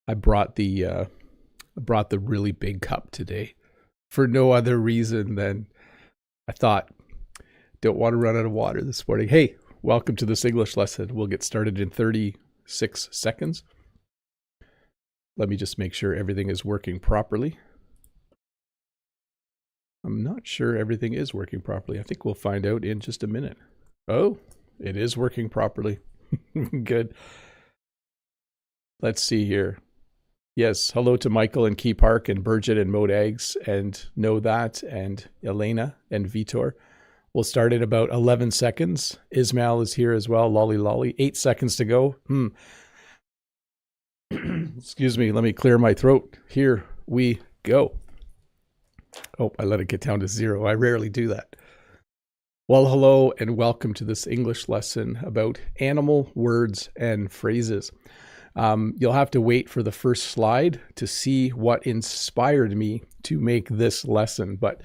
I brought the really big cup today for no other reason than I thought, don't want to run out of water this morning. Hey, welcome to this English lesson. We'll get started in 36 seconds. Let me just make sure everything is working properly. I'm not sure everything is working properly. I think we'll find out in just a minute. Oh, it is working properly. Good. Let's see here. Yes, hello to Michael and Key Park and Burgett and Mode Eggs and Know That and Elena and Vitor. We'll start in about 11 seconds. Ismail is here as well. Lolly lolly. 8 seconds to go. Excuse me. Let me clear my throat. Here we go. Oh, I let it get down to 0. I rarely do that. Well, hello and welcome to this English lesson about animal words and phrases. You'll have to wait for the first slide to see what inspired me to make this lesson, but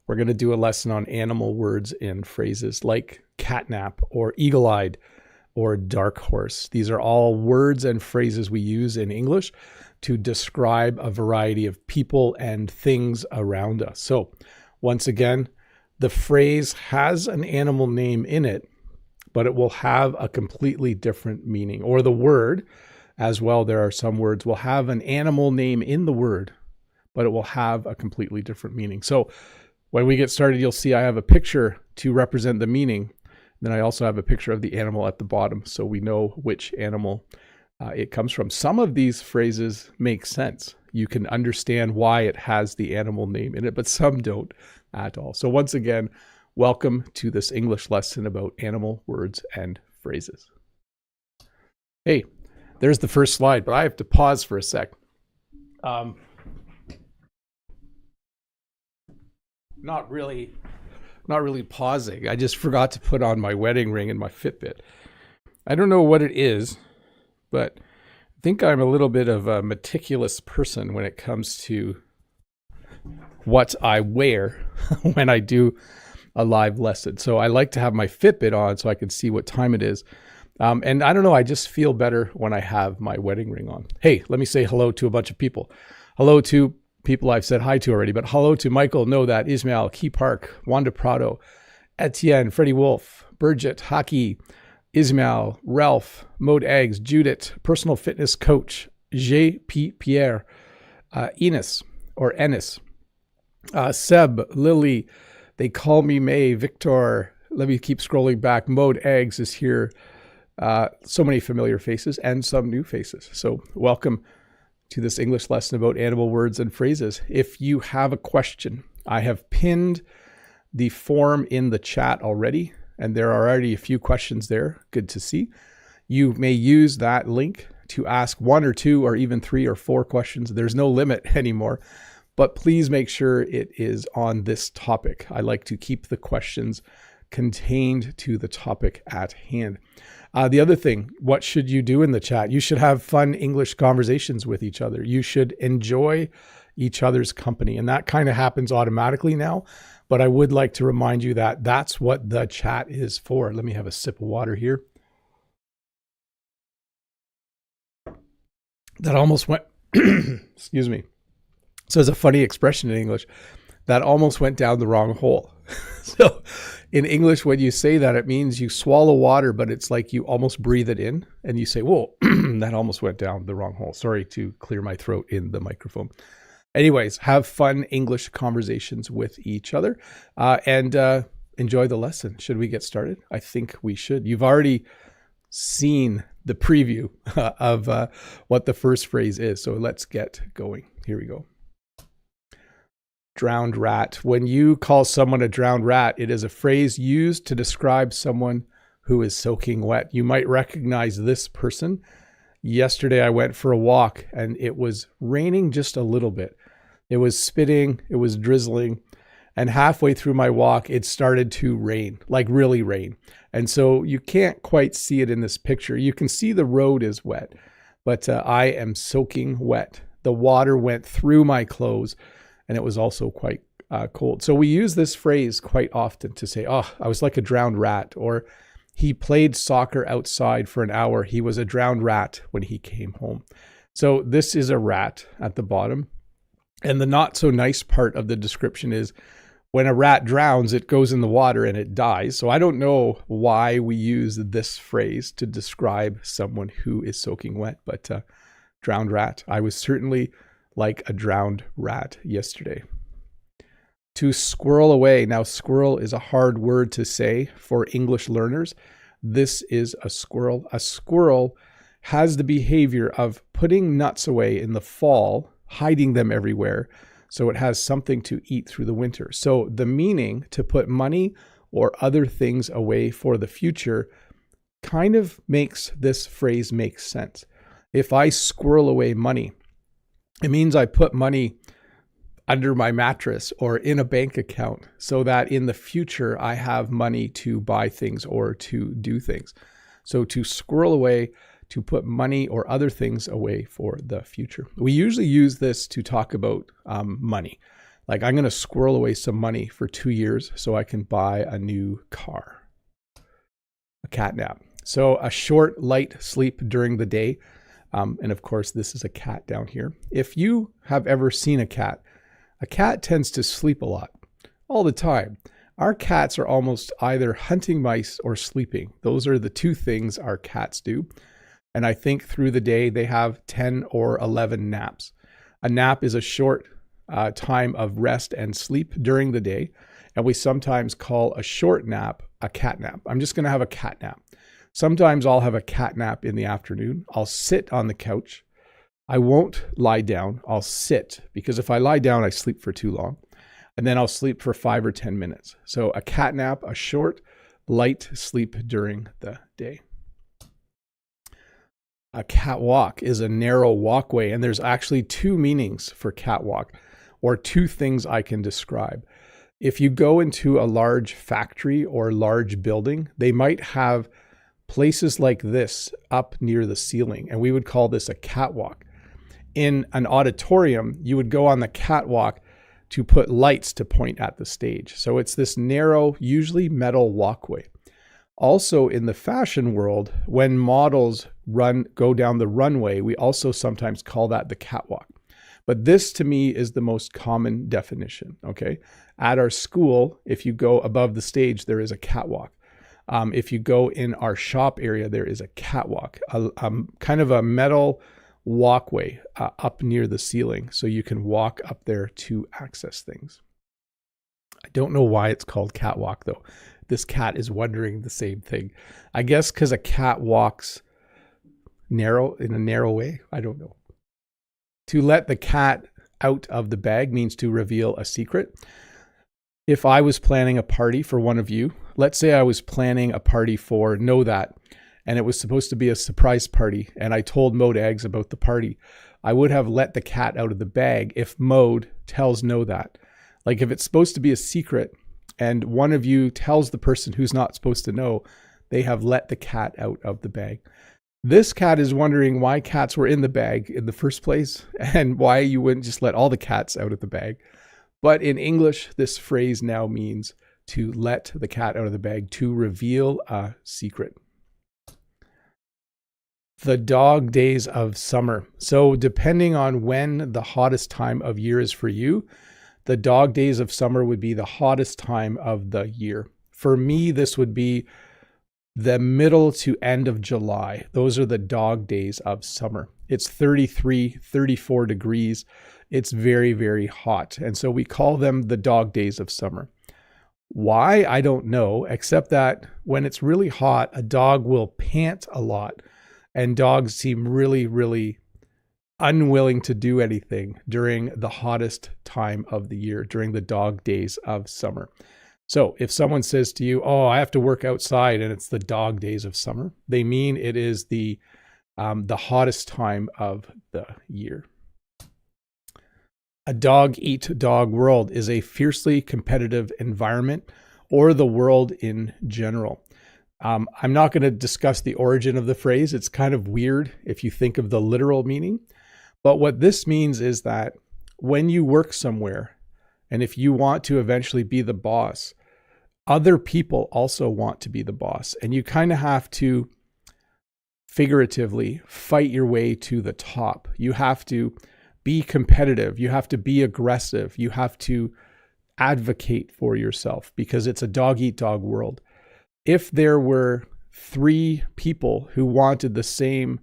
we're going to do a lesson on animal words and phrases like catnap or eagle-eyed or dark horse. These are all words and phrases we use in English to describe a variety of people and things around us. So once again, the phrase has an animal name in it, but it will have a completely different meaning. Or the word as well, there are some words will have an animal name in the word, but it will have a completely different meaning. So when we get started, you'll see I have a picture to represent the meaning. Then I also have a picture of the animal at the bottom, so we know which animal it comes from. Some of these phrases make sense. You can understand why it has the animal name in it, but some don't at all. So once again, welcome to this English lesson about animal words and phrases. Hey, there's the first slide, but I have to pause for a sec. Not really pausing. I just forgot to put on my wedding ring and my Fitbit. I don't know what it is, but I think I'm a little bit of a meticulous person when it comes to what I wear when I do a live lesson. So I like to have my Fitbit on so I can see what time it is. And I don't know, I just feel better when I have my wedding ring on. Hey, let me say hello to a bunch of people. Hello to people I've said hi to already, but hello to Michael, Know That, Ismail, Key Park, Wanda Prado, Etienne, Freddie Wolf, Burgett, Hockey, Ismail, Ralph, Mode Eggs, Judith, Personal Fitness Coach, J.P. Pierre, Enos, or Ennis, Seb, Lily, They Call Me May, Victor, let me keep scrolling back, Mode Eggs is here. So many familiar faces and some new faces. So welcome to this English lesson about animal words and phrases. If you have a question, I have pinned the form in the chat already, and there are already a few questions there. Good to see. You may use that link to ask 1 or 2 or even 3 or 4 questions. There's no limit anymore, but please make sure it is on this topic. I like to keep the questions contained to the topic at hand. The other thing, what should you do in the chat? You should have fun English conversations with each other. You should enjoy each other's company. And that kind of happens automatically now. But I would like to remind you that that's what the chat is for. Let me have a sip of water here. That almost went, excuse me. So it's a funny expression in English. That almost went down the wrong hole. So in English, when you say that, it means you swallow water, but it's like you almost breathe it in and you say, whoa, that almost went down the wrong hole. Sorry to clear my throat in the microphone. Anyways, have fun English conversations with each other and enjoy the lesson. Should we get started? I think we should. You've already seen the preview of what the first phrase is. So let's get going. Here we go. Drowned rat. When you call someone a drowned rat, it is a phrase used to describe someone who is soaking wet. You might recognize this person. Yesterday I went for a walk and it was raining just a little bit. It was spitting, it was drizzling, and halfway through my walk it started to rain, like really rain. And so you can't quite see it in this picture. You can see the road is wet, but I am soaking wet. The water went through my clothes. And it was also quite cold. So we use this phrase quite often to say, oh, I was like a drowned rat, or he played soccer outside for an hour. He was a drowned rat when he came home. So this is a rat at the bottom. And the not so nice part of the description is when a rat drowns, it goes in the water and it dies. So I don't know why we use this phrase to describe someone who is soaking wet, but drowned rat. I was certainly like a drowned rat yesterday. To squirrel away. Now, squirrel is a hard word to say for English learners. This is a squirrel. A squirrel has the behavior of putting nuts away in the fall, hiding them everywhere, so it has something to eat through the winter. So the meaning to put money or other things away for the future kind of makes this phrase make sense. If I squirrel away money, it means I put money under my mattress or in a bank account so that in the future I have money to buy things or to do things. So to squirrel away, to put money or other things away for the future. We usually use this to talk about money. Like, I'm going to squirrel away some money for 2 years so I can buy a new car. A cat nap. So a short, light sleep during the day. And of course, this is a cat down here. If you have ever seen a cat tends to sleep a lot, all the time. Our cats are almost either hunting mice or sleeping. Those are the two things our cats do. And I think through the day, they have 10 or 11 naps. A nap is a short time of rest and sleep during the day. And we sometimes call a short nap a cat nap. I'm just going to have a cat nap. Sometimes I'll have a cat nap in the afternoon. I'll sit on the couch. I won't lie down. I'll sit, because if I lie down, I sleep for too long. And then I'll sleep for 5 or 10 minutes. So a cat nap, a short, light sleep during the day. A catwalk is a narrow walkway, and there's actually two meanings for catwalk, or two things I can describe. If you go into a large factory or large building, they might have places like this up near the ceiling, and we would call this a catwalk. In an auditorium, you would go on the catwalk to put lights to point at the stage. So it's this narrow, usually metal walkway. Also in the fashion world, when models go down the runway, we also sometimes call that the catwalk. But this to me is the most common definition, okay? At our school, if you go above the stage, there is a catwalk. If you go in our shop area, there is a catwalk, kind of a metal walkway up near the ceiling, so you can walk up there to access things. I don't know why it's called catwalk though. This cat is wondering the same thing. I guess because a cat walks in a narrow way. I don't know. To let the cat out of the bag means to reveal a secret. If I was planning a party for one of you, let's say I was planning a party for Know That, and it was supposed to be a surprise party, and I told Mode Eggs about the party, I would have let the cat out of the bag if Mode tells Know That. Like if it's supposed to be a secret and one of you tells the person who's not supposed to know, they have let the cat out of the bag. This cat is wondering why cats were in the bag in the first place and why you wouldn't just let all the cats out of the bag. But in English, this phrase now means to let the cat out of the bag, to reveal a secret. The dog days of summer. So depending on when the hottest time of year is for you, the dog days of summer would be the hottest time of the year. For me, this would be the middle to end of July. Those are the dog days of summer. It's 33, 34 degrees. It's very, very hot. And so we call them the dog days of summer. Why? I don't know, except that when it's really hot, a dog will pant a lot, and dogs seem really, really unwilling to do anything during the hottest time of the year, during the dog days of summer. So if someone says to you, oh, I have to work outside and it's the dog days of summer, they mean it is the hottest time of the year. A dog-eat-dog world is a fiercely competitive environment, or the world in general. I'm not going to discuss the origin of the phrase. It's kind of weird if you think of the literal meaning. But what this means is that when you work somewhere, and if you want to eventually be the boss, other people also want to be the boss. And you kind of have to figuratively fight your way to the top. You have to be competitive. You have to be aggressive. You have to advocate for yourself because it's a dog-eat-dog world. If there were 3 people who wanted the same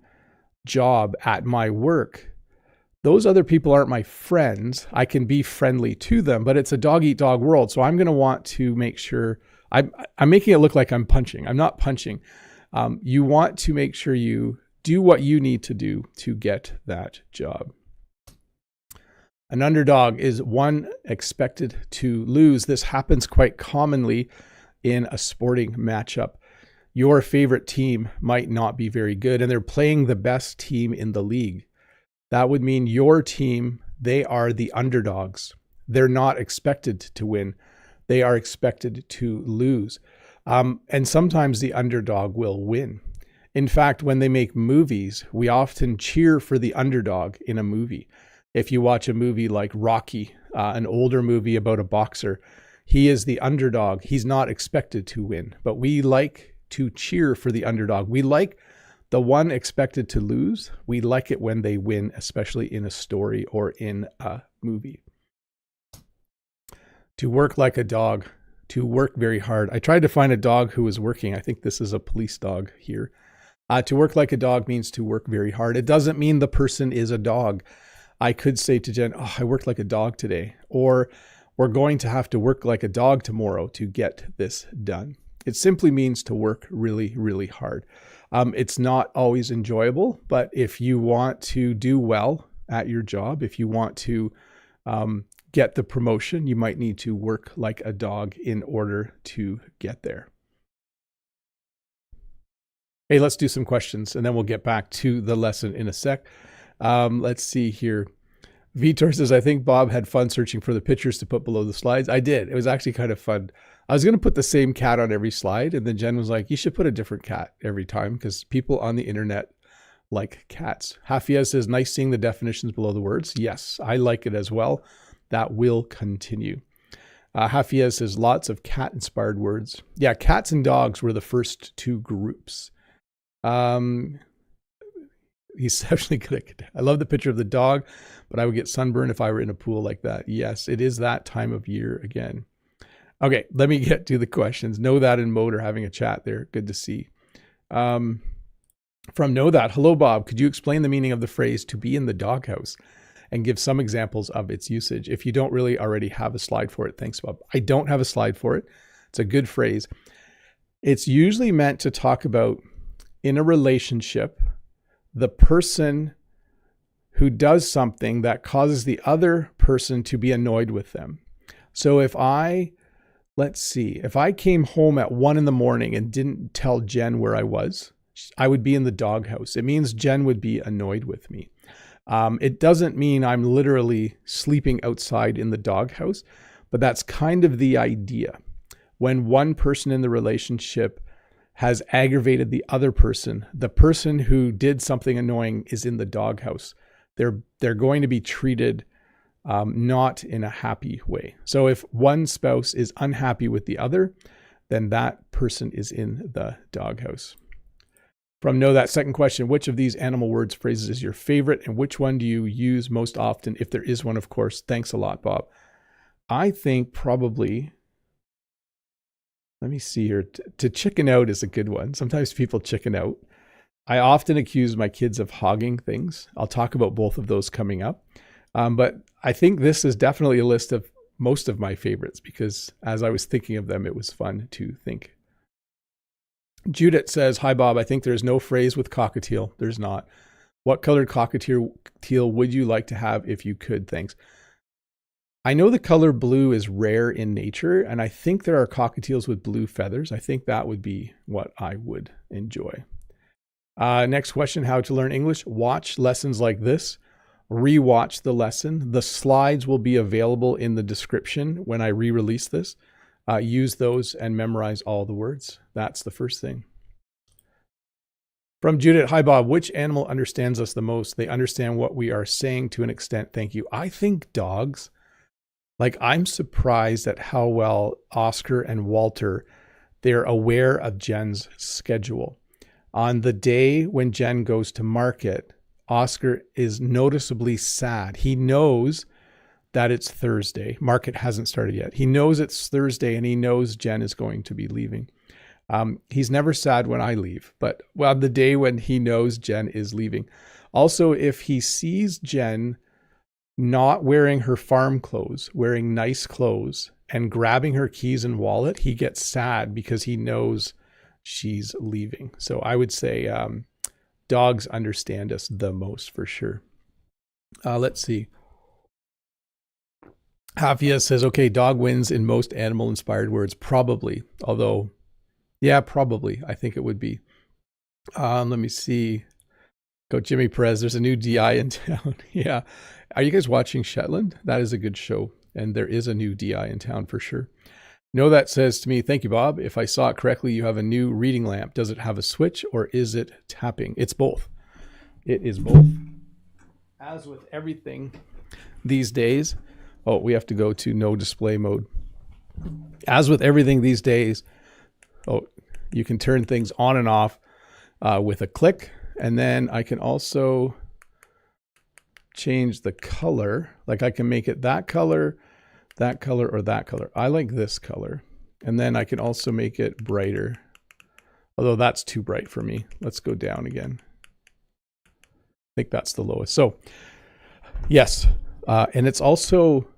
job at my work, those other people aren't my friends. I can be friendly to them, but it's a dog-eat-dog world. So I'm going to want to make sure I'm making it look like I'm punching. I'm not punching. You want to make sure you do what you need to do to get that job. An underdog is one expected to lose. This happens quite commonly in a sporting matchup. Your favorite team might not be very good, and they're playing the best team in the league. That would mean your team, they are the underdogs. They're not expected to win. They are expected to lose. And sometimes the underdog will win. In fact, when they make movies, we often cheer for the underdog in a movie. If you watch a movie like Rocky, an older movie about a boxer, he is the underdog. He's not expected to win, but we like to cheer for the underdog. We like the one expected to lose. We like it when they win, especially in a story or in a movie. To work like a dog, to work very hard. I tried to find a dog who was working. I think this is a police dog here. To work like a dog means to work very hard. It doesn't mean the person is a dog. I could say to Jen, I worked like a dog today, or we're going to have to work like a dog tomorrow to get this done. It simply means to work really, really hard. It's not always enjoyable, but if you want to do well at your job, if you want to get the promotion, you might need to work like a dog in order to get there. Hey, let's do some questions and then we'll get back to the lesson in a sec. Let's see here. Vitor says, I think Bob had fun searching for the pictures to put below the slides. I did. It was actually kind of fun. I was going to put the same cat on every slide. And then Jen was like, you should put a different cat every time because people on the internet like cats. Hafia says, nice seeing the definitions below the words. Yes, I like it as well. That will continue. Hafia says, lots of cat-inspired words. Yeah, cats and dogs were the first 2 groups. He's actually good. I love the picture of the dog, but I would get sunburned if I were in a pool like that. Yes, it is that time of year again. Okay, let me get to the questions. Know That and Mode are having a chat there. Good to see. From Know That, hello, Bob. Could you explain the meaning of the phrase to be in the doghouse and give some examples of its usage? If you don't really already have a slide for it, thanks, Bob. I don't have a slide for it. It's a good phrase. It's usually meant to talk about in a relationship, the person who does something that causes the other person to be annoyed with them. So if I came home at 1 a.m. and didn't tell Jen where I was, I would be in the doghouse. It means Jen would be annoyed with me. It doesn't mean I'm literally sleeping outside in the doghouse, but that's kind of the idea. When one person in the relationship has aggravated the other person, the person who did something annoying is in the doghouse. They're going to be treated not in a happy way. So if one spouse is unhappy with the other, then that person is in the doghouse. From Know That, second question, which of these animal words phrases is your favorite and which one do you use most often, if there is one, of course? Thanks a lot, Bob. I think probably, let me see here, to chicken out is a good one. Sometimes people chicken out. I often accuse my kids of hogging things. I'll talk about both of those coming up. But I think this is definitely a list of most of my favorites because as I was thinking of them, it was fun to think. Judith says, hi, Bob. I think there's no phrase with cockatiel. There's not. What colored cockatiel would you like to have if you could? Thanks. I know the color blue is rare in nature, and I think there are cockatiels with blue feathers. I think that would be what I would enjoy. Next question, how to learn English. Watch lessons like this. Rewatch the lesson. The slides will be available in the description when I re-release this. Use those and memorize all the words. That's the first thing. From Judith, hi, Bob. Which animal understands us the most? They understand what we are saying to an extent. Thank you. I think dogs. Like, I'm surprised at how well Oscar and Walter, they're aware of Jen's schedule. On the day when Jen goes to market, Oscar is noticeably sad. He knows that it's Thursday. Market hasn't started yet. He knows it's Thursday and he knows Jen is going to be leaving. He's never sad when I leave, but well, the day when he knows Jen is leaving. Also, if he sees Jen not wearing her farm clothes, wearing nice clothes, and grabbing her keys and wallet, he gets sad because he knows she's leaving. So I would say dogs understand us the most for sure. Let's see. Hafia says, okay, dog wins in most animal-inspired words. Probably, although, yeah, probably. I think it would be. Let me see. Go Jimmy Perez. There's a new DI in town. Yeah. Are you guys watching Shetland? That is a good show. And there is a new DI in town for sure. No, that says to me, thank you, Bob. If I saw it correctly, you have a new reading lamp. Does it have a switch or is it tapping? It's both. It is both. As with everything these days. Oh, we have to go to no display mode. As with everything these days, you can turn things on and off with a click. And then I can also change the color. Like I can make it that color, or that color. I like this color. And then I can also make it brighter. Although that's too bright for me. Let's go down again. I think that's the lowest. So yes. And it's also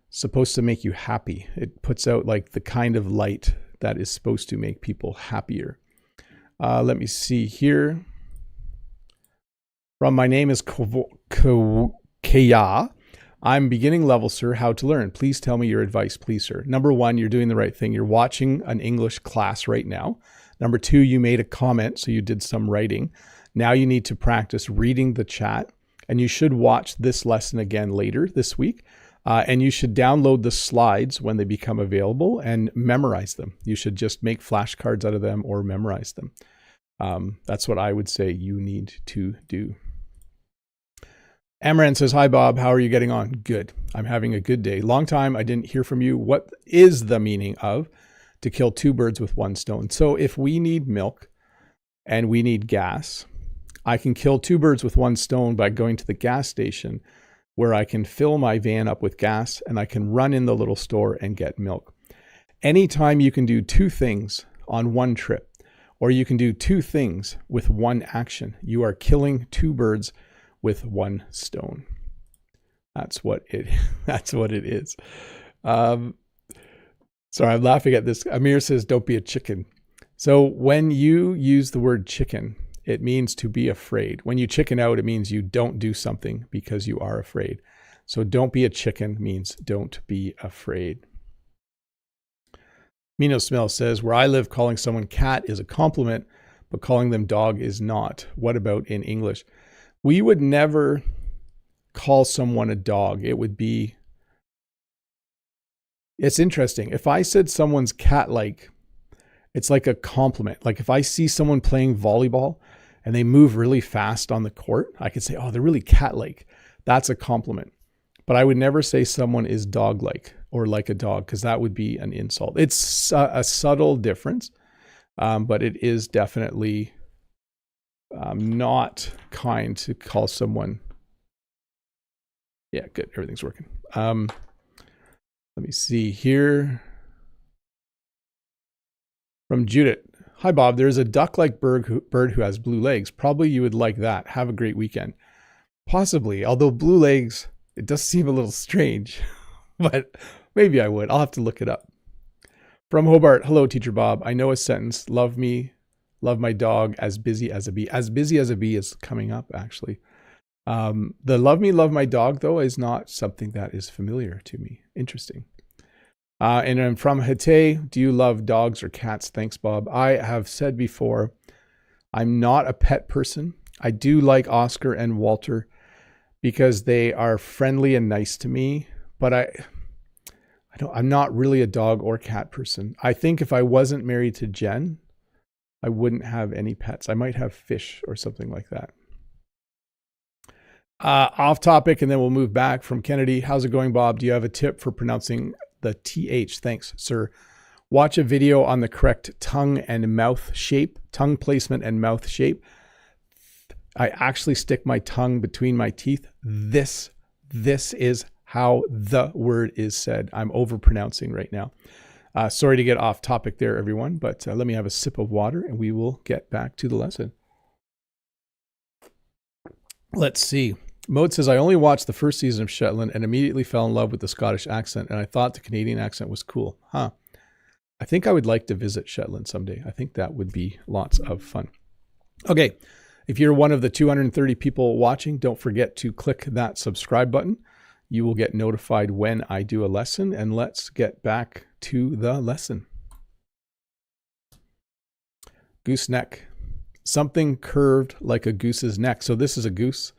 supposed to make you happy. It puts out like the kind of light that is supposed to make people happier. Let me see here. From my name is Kaya. I'm beginning level, sir. How to learn? Please tell me your advice, please, sir. Number one, you're doing the right thing. You're watching an English class right now. Number two, you made a comment, so you did some writing. Now you need to practice reading the chat, and you should watch this lesson again later this week. And you should download the slides when they become available and memorize them. You should just make flashcards out of them or memorize them. That's what I would say you need to do. Amaran says, hi, Bob. How are you getting on? Good. I'm having a good day. Long time I didn't hear from you. What is the meaning of to kill two birds with one stone? So if we need milk and we need gas, I can kill two birds with one stone by going to the gas station where I can fill my van up with gas and I can run in the little store and get milk. Anytime you can do two things on one trip, or you can do two things with one action, you are killing two birds with one stone. That's what it is. Sorry, I'm laughing at this. Amir says, don't be a chicken. So when you use the word chicken, it means to be afraid. When you chicken out, it means you don't do something because you are afraid. So don't be a chicken means don't be afraid. Mino Smell says, where I live, calling someone cat is a compliment, but calling them dog is not. What about in English? We would never call someone a dog. It's interesting. If I said someone's cat-like, it's like a compliment. Like if I see someone playing volleyball and they move really fast on the court, I could say, oh, they're really cat-like. That's a compliment. But I would never say someone is dog-like or like a dog, because that would be an insult. It's a subtle difference, but it is definitely not kind to call someone. Yeah, good. Everything's working. Let me see here. From Judith. Hi, Bob. There's a duck-like bird who has blue legs. Probably you would like that. Have a great weekend. Possibly, although blue legs, it does seem a little strange, but maybe I would. I'll have to look it up. From Hobart. Hello, Teacher Bob. I know a sentence. Love me, love my dog, as busy as a bee. As busy as a bee is coming up, actually. The love me, love my dog, though, is not something that is familiar to me. Interesting. And I'm from Hate. Do you love dogs or cats? Thanks, Bob. I have said before, I'm not a pet person. I do like Oscar and Walter because they are friendly and nice to me, but I'm not really a dog or cat person. I think if I wasn't married to Jen, I wouldn't have any pets. I might have fish or something like that. Off topic, and then we'll move back. From Kennedy. How's it going, Bob? Do you have a tip for pronouncing the TH? Thanks, sir. Watch a video on the correct tongue and mouth shape, tongue placement and mouth shape. I actually stick my tongue between my teeth. This is how the word is said. I'm overpronouncing right now. Sorry to get off topic there, everyone, but let me have a sip of water and we will get back to the lesson. Let's see. Mode says, I only watched the first season of Shetland and immediately fell in love with the Scottish accent, and I thought the Canadian accent was cool. I think I would like to visit Shetland someday. I think that would be lots of fun. Okay, if you're one of the 230 people watching, don't forget to click that subscribe button. You will get notified when I do a lesson, and let's get back to the lesson. Goose-neck. Something curved like a goose's neck. So this is a goose.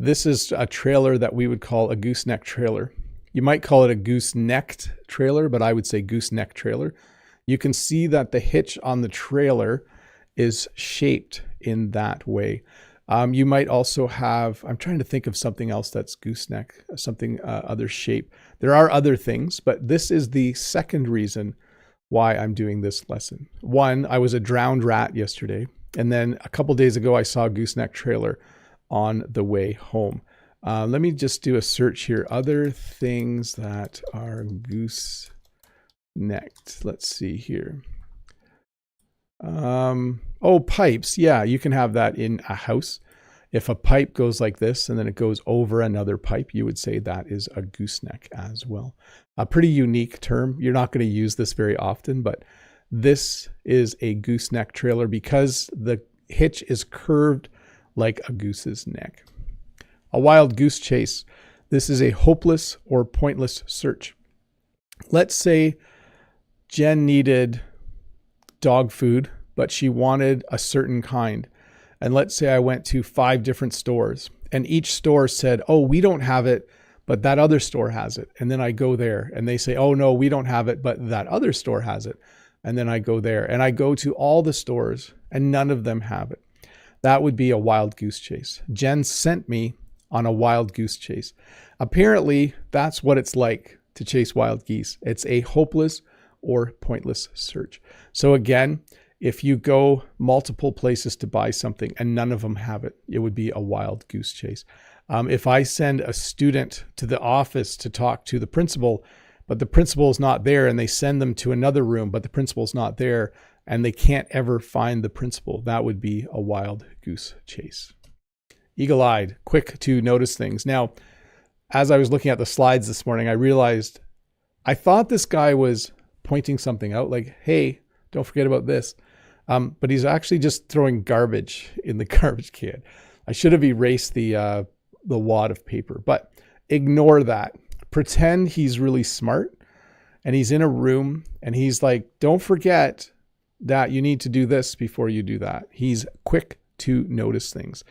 This is a trailer that we would call a gooseneck trailer. You might call it a goose-necked trailer, but I would say gooseneck trailer. You can see that the hitch on the trailer is shaped in that way. You might also have, I'm trying to think of something else that's gooseneck, something other shape. There are other things, but this is the second reason why I'm doing this lesson. One, I was a drowned rat yesterday. And then a couple days ago, I saw a gooseneck trailer on the way home. Let me just do a search here. Other things that are goose-necked. Let's see here. Oh, pipes. Yeah, you can have that in a house. If a pipe goes like this and then it goes over another pipe, you would say that is a gooseneck as well. A pretty unique term. You're not going to use this very often, but this is a gooseneck trailer because the hitch is curved like a goose's neck. A wild goose chase. This is a hopeless or pointless search. Let's say Jen needed dog food, but she wanted a certain kind. And let's say I went to 5 different stores and each store said, oh, we don't have it, but that other store has it. And then I go there and they say, oh no, we don't have it, but that other store has it. And then I go there and I go to all the stores and none of them have it. That would be a wild goose chase. Jen sent me on a wild goose chase. Apparently, that's what it's like to chase wild geese. It's a hopeless or pointless search. So again, if you go multiple places to buy something and none of them have it, it would be a wild goose chase. If I send a student to the office to talk to the principal, but the principal is not there, and they send them to another room, but the principal's not there, and they can't ever find the principal, that would be a wild goose chase. Eagle-eyed, quick to notice things. Now, as I was looking at the slides this morning, I realized I thought this guy was pointing something out, like, hey, don't forget about this. But he's actually just throwing garbage in the garbage can. I should have erased the wad of paper, but ignore that. Pretend he's really smart and he's in a room and he's like, don't forget that you need to do this before you do that. He's quick to notice things.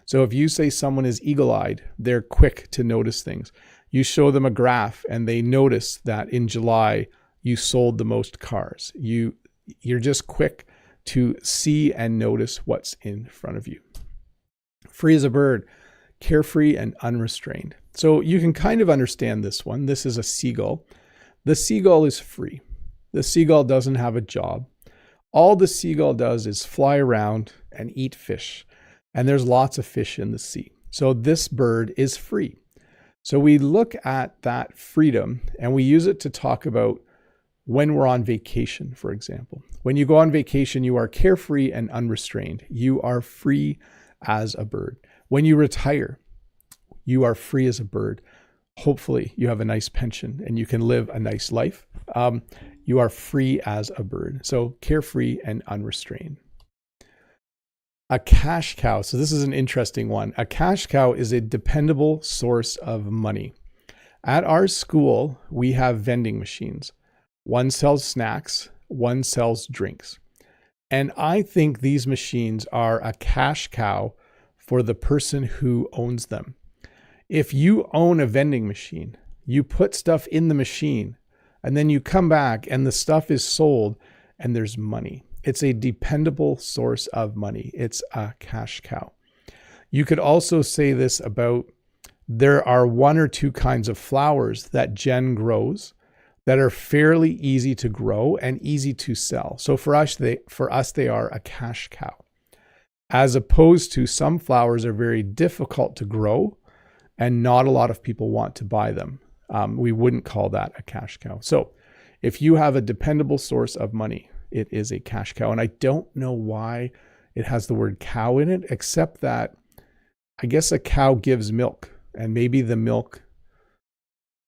So if you say someone is eagle-eyed, they're quick to notice things. You show them a graph and they notice that in July you sold the most cars. You're just quick to see and notice what's in front of you. Free as a bird, carefree and unrestrained. So you can kind of understand this one. This is a seagull. The seagull is free. The seagull doesn't have a job. All the seagull does is fly around and eat fish. And there's lots of fish in the sea. So this bird is free. So we look at that freedom and we use it to talk about when we're on vacation, for example. When you go on vacation, you are carefree and unrestrained. You are free as a bird. When you retire, you are free as a bird. Hopefully you have a nice pension and you can live a nice life. You are free as a bird. So carefree and unrestrained. A cash cow. So this is an interesting one. A cash cow is a dependable source of money. At our school, we have vending machines. One sells snacks, one sells drinks. And I think these machines are a cash cow for the person who owns them. If you own a vending machine, you put stuff in the machine and then you come back and the stuff is sold and there's money. It's a dependable source of money. It's a cash cow. You could also say this about there are 1 or 2 kinds of flowers that Jen grows that are fairly easy to grow and easy to sell. So for us, they are a cash cow, as opposed to some flowers are very difficult to grow and not a lot of people want to buy them. We wouldn't call that a cash cow. So if you have a dependable source of money, it is a cash cow. And I don't know why it has the word cow in it, except that I guess a cow gives milk, and maybe the milk,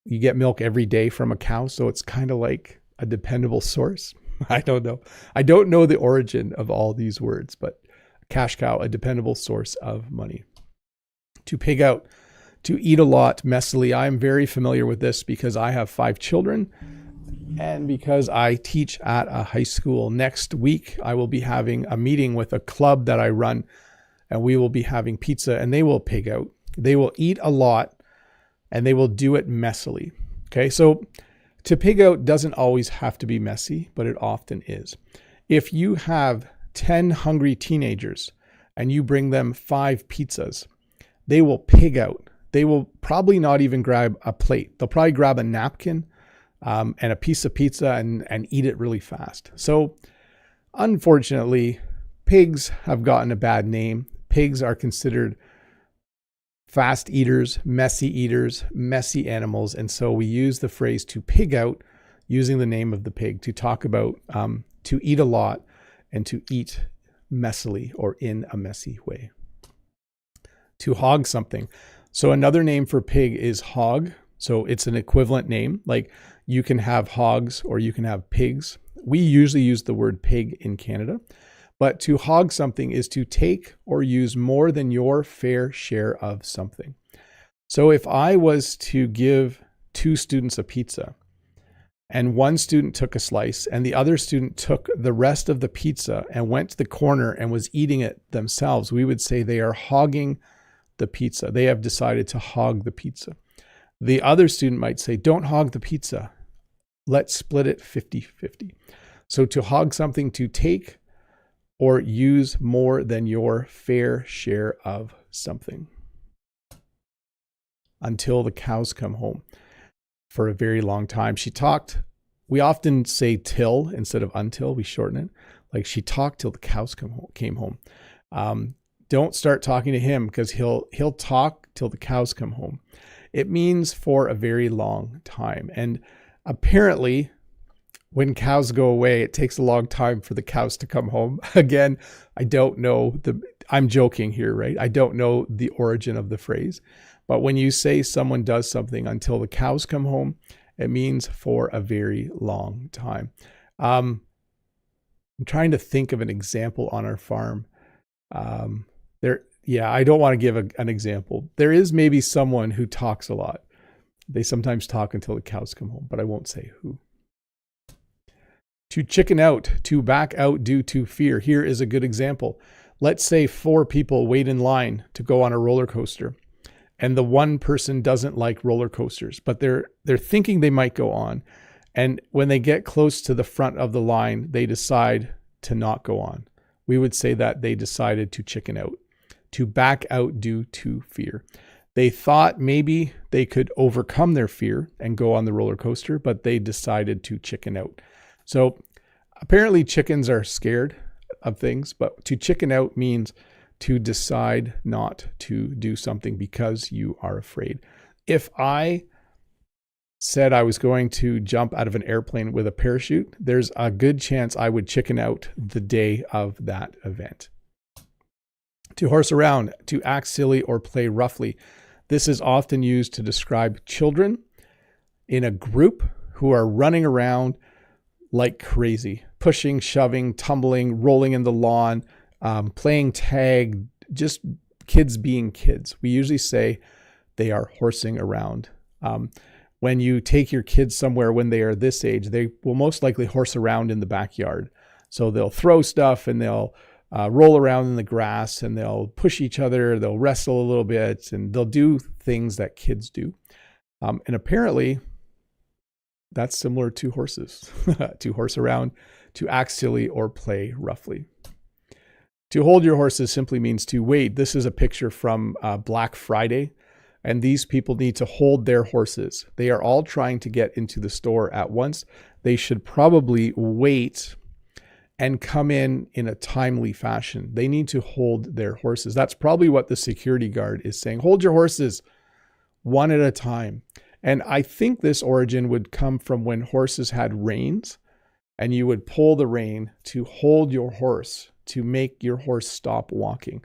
you get milk every day from a cow. So it's kind of like a dependable source. I don't know. I don't know the origin of all these words, but cash cow, a dependable source of money. To pig out, to eat a lot messily. I'm very familiar with this because I have 5 children and because I teach at a high school. Next week, I will be having a meeting with a club that I run, and we will be having pizza, and they will pig out. They will eat a lot and they will do it messily. Okay, so to pig out doesn't always have to be messy, but it often is. If you have 10 hungry teenagers and you bring them 5 pizzas, they will pig out. They will probably not even grab a plate. They'll probably grab a napkin and a piece of pizza and eat it really fast. So unfortunately, pigs have gotten a bad name. Pigs are considered fast eaters, messy animals. And so we use the phrase to pig out using the name of the pig to talk about to eat a lot and to eat messily or in a messy way. To hog something. So another name for pig is hog. So it's an equivalent name. Like you can have hogs or you can have pigs. We usually use the word pig in Canada, but to hog something is to take or use more than your fair share of something. So if I was to give 2 students a pizza and one student took a slice and the other student took the rest of the pizza and went to the corner and was eating it themselves, we would say they are hogging the pizza. They have decided to hog the pizza. The other student might say, don't hog the pizza. Let's split it 50-50. So to hog something, to take or use more than your fair share of something. Until the cows come home. For a very long time. She talked, we often say till instead of until, we shorten it. Like she talked till the cows came home. Don't start talking to him because he'll talk till the cows come home. It means for a very long time. And apparently, when cows go away, it takes a long time for the cows to come home. Again, I don't know I'm joking here, right? I don't know the origin of the phrase. But when you say someone does something until the cows come home, it means for a very long time. I'm trying to think of an example on our farm. I don't want to give an example. There is maybe someone who talks a lot. They sometimes talk until the cows come home, but I won't say who. To chicken out, to back out due to fear. Here is a good example. Let's say 4 people wait in line to go on a roller coaster, and the one person doesn't like roller coasters, but they're thinking they might go on. And when they get close to the front of the line, they decide to not go on. We would say that they decided to chicken out, to back out due to fear. They thought maybe they could overcome their fear and go on the roller coaster, but they decided to chicken out. So apparently chickens are scared of things, but to chicken out means to decide not to do something because you are afraid. If I said I was going to jump out of an airplane with a parachute, there's a good chance I would chicken out the day of that event. To horse around, to act silly or play roughly. This is often used to describe children in a group who are running around like crazy, pushing, shoving, tumbling, rolling in the lawn, playing tag, just kids being kids. We usually say they are horsing around. When you take your kids somewhere when they are this age, they will most likely horse around in the backyard. So they'll throw stuff and they'll roll around in the grass and they'll push each other. They'll wrestle a little bit and they'll do things that kids do. And apparently that's similar to horses, to horse around, to act silly or play roughly. To hold your horses simply means to wait. This is a picture from Black Friday. and these people need to hold their horses. They are all trying to get into the store at once. They should probably wait and come in a timely fashion. They need to hold their horses. That's probably what the security guard is saying. Hold your horses one at a time. And I think this origin would come from when horses had reins, and you would pull the rein to hold your horse, to make your horse stop walking.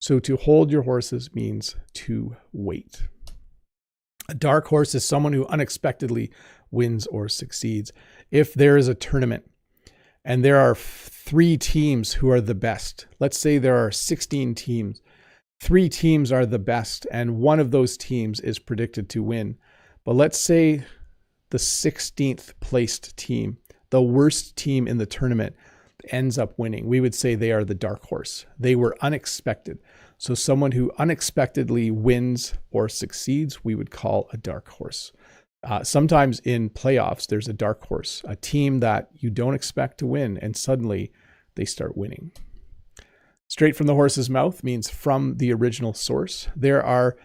So to hold your horses means to wait. A dark horse is someone who unexpectedly wins or succeeds. If there is a tournament and there are 3 teams who are the best, let's say there are 16 teams, 3 teams are the best, and one of those teams is predicted to win. But let's say the 16th placed team, the worst team in the tournament, ends up winning. We would say they are the dark horse. They were unexpected. So someone who unexpectedly wins or succeeds, we would call a dark horse. Sometimes in playoffs, there's a dark horse, a team that you don't expect to win, and suddenly they start winning. Straight from the horse's mouth means from the original source. There are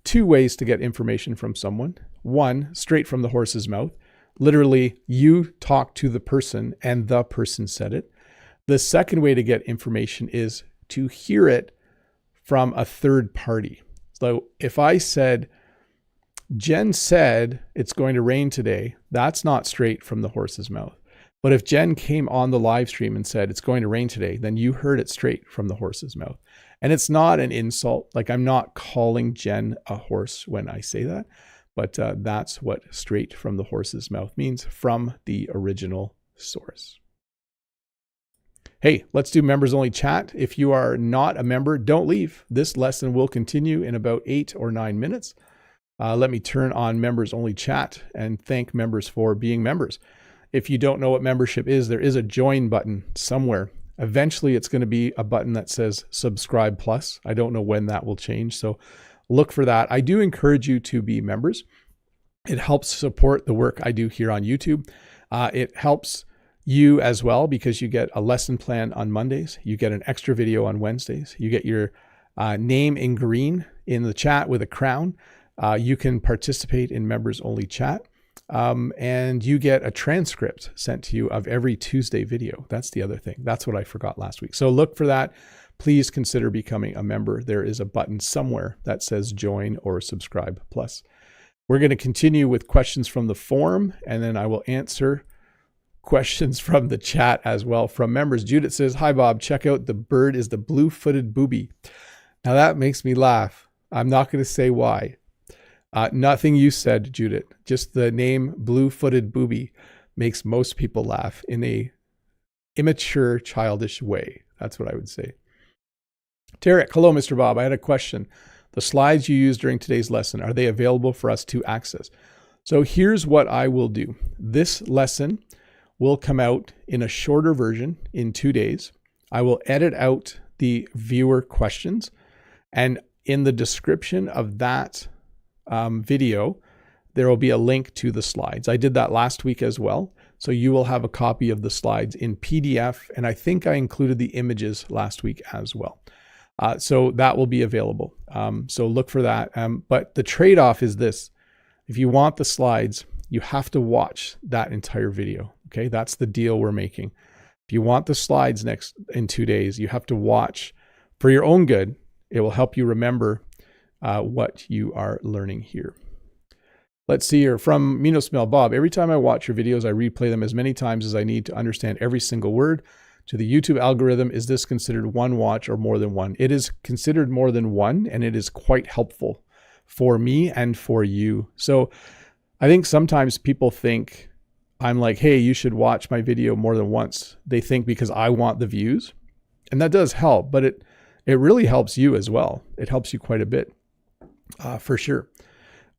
2 ways to get information from someone. One, straight from the horse's mouth. Literally, you talk to the person and the person said it. The second way to get information is to hear it from a third party. So if I said, Jen said it's going to rain today, that's not straight from the horse's mouth. But if Jen came on the live stream and said it's going to rain today, then you heard it straight from the horse's mouth. And it's not an insult. Like, I'm not calling Jen a horse when I say that, but that's what straight from the horse's mouth means, from the original source. Hey, let's do members only chat. If you are not a member, don't leave. This lesson will continue in about 8 or 9 minutes. Let me turn on members only chat and thank members for being members. If you don't know what membership is, there is a join button somewhere. Eventually, it's going to be a button that says subscribe plus. I don't know when that will change, so look for that. I do encourage you to be members. It helps support the work I do here on YouTube. It helps you as well because you get a lesson plan on Mondays. You get an extra video on Wednesdays. You get your name in green in the chat with a crown. You can participate in members only chat. And you get a transcript sent to you of every Tuesday video. That's the other thing. That's what I forgot last week. So look for that. Please consider becoming a member. There is a button somewhere that says join or subscribe plus. We're going to continue with questions from the forum, and then I will answer questions from the chat as well from members. Judith says, hi, Bob. Check out the bird is the blue-footed booby. Now that makes me laugh. I'm not going to say why. Nothing you said, Judith. Just the name blue-footed booby makes most people laugh in a immature, childish way. That's what I would say. Tarek, hello, Mr. Bob. I had a question. The slides you used during today's lesson, are they available for us to access? So here's what I will do. This lesson will come out in a shorter version in 2 days. I will edit out the viewer questions, and in the description of that video, there will be a link to the slides. I did that last week as well. So you will have a copy of the slides in PDF. And I think I included the images last week as well. So that will be available. So look for that. But the trade-off is this. If you want the slides, you have to watch that entire video. Okay, that's the deal we're making. If you want the slides in 2 days, you have to watch for your own good. It will help you remember what you are learning here. Let's see here from Mino Smell. Bob, every time I watch your videos, I replay them as many times as I need to understand every single word. To the YouTube algorithm, is this considered one watch or more than one? It is considered more than one, and it is quite helpful for me and for you. So I think sometimes people think I'm like, hey, you should watch my video more than once. They think because I want the views, and that does help, but it really helps you as well. It helps you quite a bit. For sure.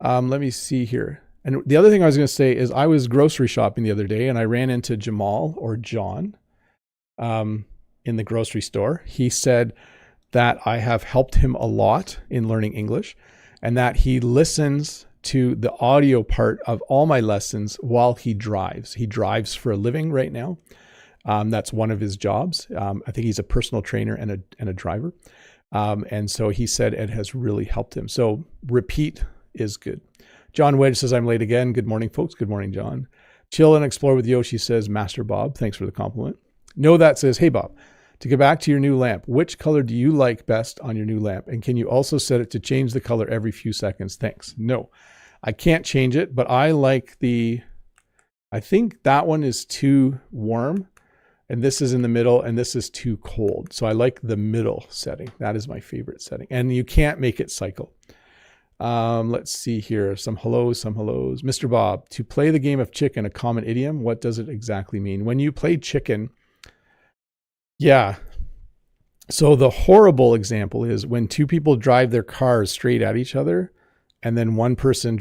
Let me see here. And the other thing I was going to say is I was grocery shopping the other day and I ran into Jamal or John in the grocery store. He said that I have helped him a lot in learning English and that he listens to the audio part of all my lessons while he drives. He drives for a living right now. That's one of his jobs. I think he's a personal trainer and a driver. And so he said it has really helped him. So repeat is good. John Wedge says, I'm late again. Good morning, folks. Good morning, John. Chill and Explore with Yoshi says, Master Bob. Thanks for the compliment. Know That says, hey, Bob, to get back to your new lamp, which color do you like best on your new lamp? And can you also set it to change the color every few seconds? Thanks. No, I can't change it, but I like I think that one is too warm and this is in the middle and this is too cold. So I like the middle setting. That is my favorite setting. And you can't make it cycle. Let's see here. Some hellos. Mr. Bob, to play the game of chicken, a common idiom, what does it exactly mean? When you play chicken, yeah. So the horrible example is when two people drive their cars straight at each other and then one person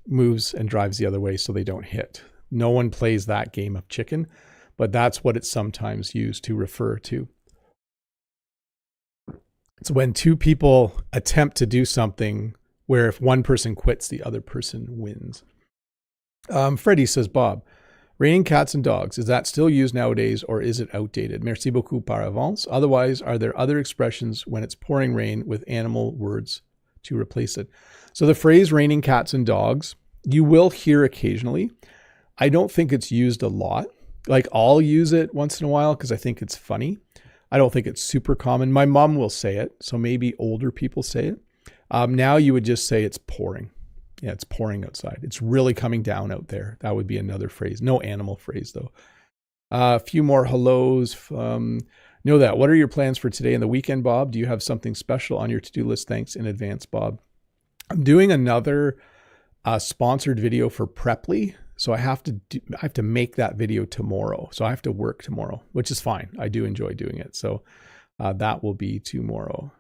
moves and drives the other way so they don't hit. No one plays that game of chicken, but that's what it's sometimes used to refer to. It's when two people attempt to do something where if one person quits, the other person wins. Freddie says, Bob, raining cats and dogs, is that still used nowadays or is it outdated? Merci beaucoup par avance. Otherwise, are there other expressions when it's pouring rain with animal words to replace it? So the phrase raining cats and dogs, you will hear occasionally. I don't think it's used a lot. Like I'll use it once in a while because I think it's funny. I don't think it's super common. My mom will say it. So maybe older people say it. Now you would just say it's pouring. Yeah, it's pouring outside. It's really coming down out there. That would be another phrase. No animal phrase though. A few more hellos. Know That. What are your plans for today and the weekend, Bob? Do you have something special on your to-do list? Thanks in advance, Bob. I'm doing another sponsored video for Preply. So I have to make that video tomorrow. So I have to work tomorrow, which is fine. I do enjoy doing it. So that will be tomorrow.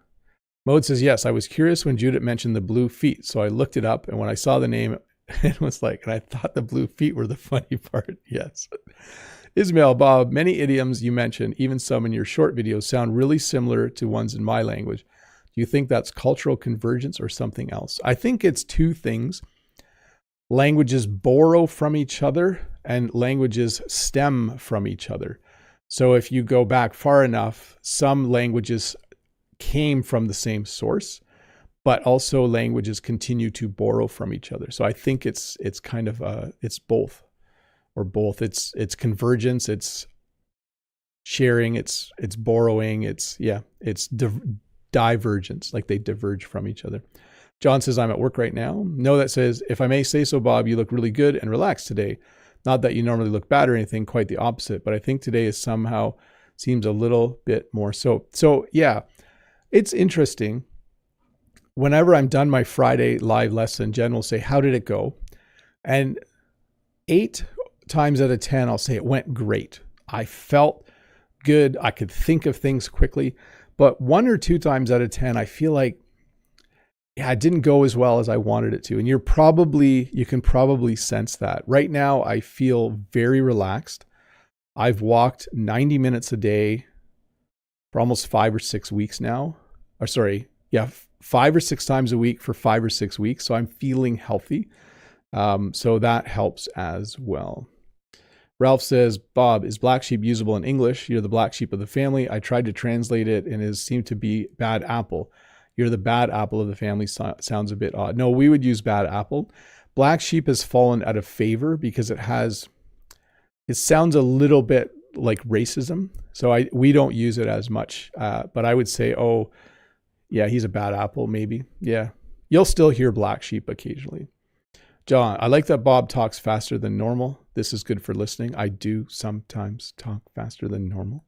Mode says, yes, I was curious when Judith mentioned the blue feet. So I looked it up and when I saw the name, it was like, and I thought the blue feet were the funny part. Yes. Ismail, Bob, many idioms you mentioned, even some in your short videos, sound really similar to ones in my language. Do you think that's cultural convergence or something else? I think it's two things. Languages borrow from each other and languages stem from each other. So if you go back far enough, some languages came from the same source, but also languages continue to borrow from each other. So I think it's kind of it's both or both. It's convergence, it's sharing, it's borrowing, it's divergence, like they diverge from each other. John says, I'm at work right now. Know That says, if I may say so, Bob, you look really good and relaxed today. Not that you normally look bad or anything, quite the opposite, but I think today is somehow seems a little bit more so. So yeah, it's interesting. Whenever I'm done my Friday live lesson, Jen will say, how did it go? And 8 times out of 10, I'll say it went great. I felt good. I could think of things quickly. But 1 or 2 times out of 10, I feel like, yeah, it didn't go as well as I wanted it to. And you can probably sense that. Right now, I feel very relaxed. I've walked 90 minutes a day for almost 5 or 6 weeks now. 5 or 6 times a week for 5 or 6 weeks. So I'm feeling healthy. So that helps as well. Ralph says, Bob, is black sheep usable in English? You're the black sheep of the family. I tried to translate it and it seemed to be bad apple. You're the bad apple of the family. Sounds a bit odd. No, we would use bad apple. Black sheep has fallen out of favor because it sounds a little bit like racism. So we don't use it as much. But I would say, oh, yeah, he's a bad apple, maybe. Yeah. You'll still hear black sheep occasionally. John, I like that Bob talks faster than normal. This is good for listening. I do sometimes talk faster than normal.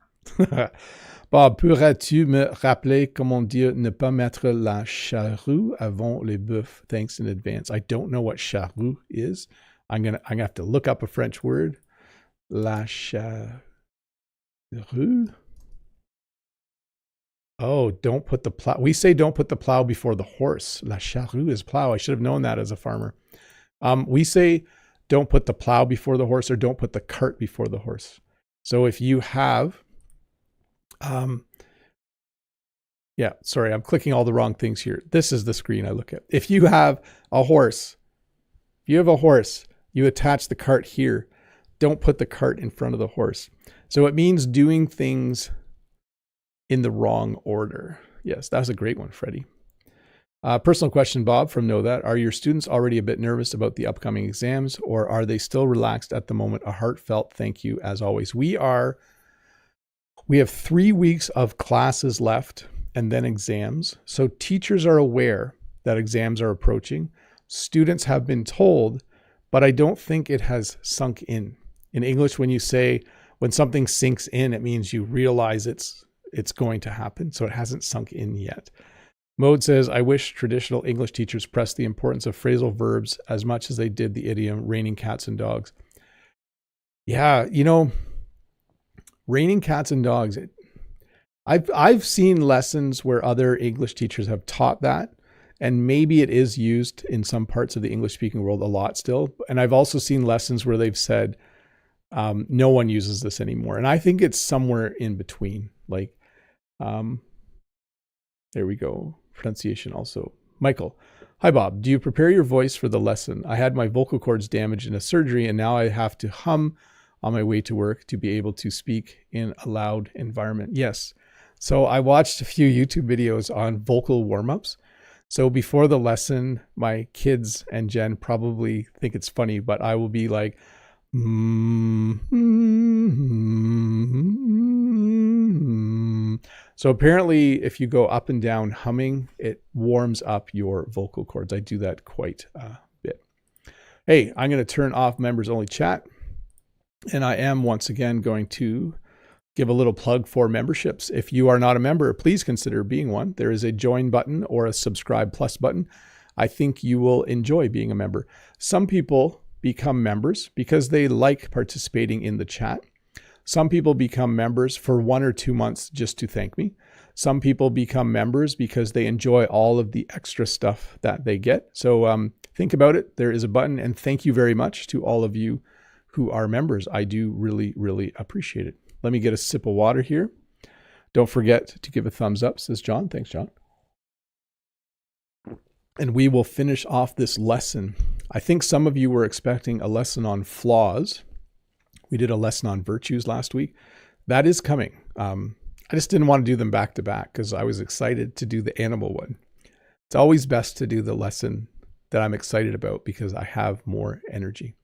Bob, pourrais-tu me rappeler comment dire ne pas mettre la charrue avant les bœufs? Thanks in advance. I don't know what charrue is. I'm gonna have to look up a French word. La charrue. Oh, don't put the plow. We say don't put the plow before the horse. La charrue is plow. I should have known that as a farmer. We say don't put the plow before the horse or don't put the cart before the horse. So if you have, sorry, I'm clicking all the wrong things here. This is the screen I look at. If you have a horse, you attach the cart here. Don't put the cart in front of the horse. So it means doing things in the wrong order. Yes, that's a great one, Freddie. Personal question, Bob, from Know That. Are your students already a bit nervous about the upcoming exams, or are they still relaxed at the moment? A heartfelt thank you as always. We have 3 weeks of classes left and then exams. So teachers are aware that exams are approaching. Students have been told, but I don't think it has sunk in. In English, when something sinks in, it means you realize it's going to happen. So it hasn't sunk in yet. Mode says, I wish traditional English teachers pressed the importance of phrasal verbs as much as they did the idiom raining cats and dogs. Yeah, raining cats and dogs. I've seen lessons where other English teachers have taught that, and maybe it is used in some parts of the English speaking world a lot still. And I've also seen lessons where they've said, no one uses this anymore. And I think it's somewhere in between. Like, there we go. Pronunciation also. Michael, hi Bob. Do you prepare your voice for the lesson? I had my vocal cords damaged in a surgery, and now I have to hum on my way to work to be able to speak in a loud environment. Yes. So I watched a few YouTube videos on vocal warm-ups. So before the lesson, my kids and Jen probably think it's funny, but I will be like, So apparently if you go up and down humming, it warms up your vocal cords. I do that quite a bit. Hey, I'm going to turn off members only chat. And I am once again going to give a little plug for memberships. If you are not a member, please consider being one. There is a join button or a subscribe plus button. I think you will enjoy being a member. Some people become members because they like participating in the chat. Some people become members for 1 or 2 months just to thank me. Some people become members because they enjoy all of the extra stuff that they get. So think about it. There is a button, and thank you very much to all of you who are members. I do really, really appreciate it. Let me get a sip of water here. Don't forget to give a thumbs up, says John. Thanks, John. And we will finish off this lesson. I think some of you were expecting a lesson on flaws. We did a lesson on virtues last week. That is coming. I just didn't want to do them back to back because I was excited to do the animal one. It's always best to do the lesson that I'm excited about because I have more energy.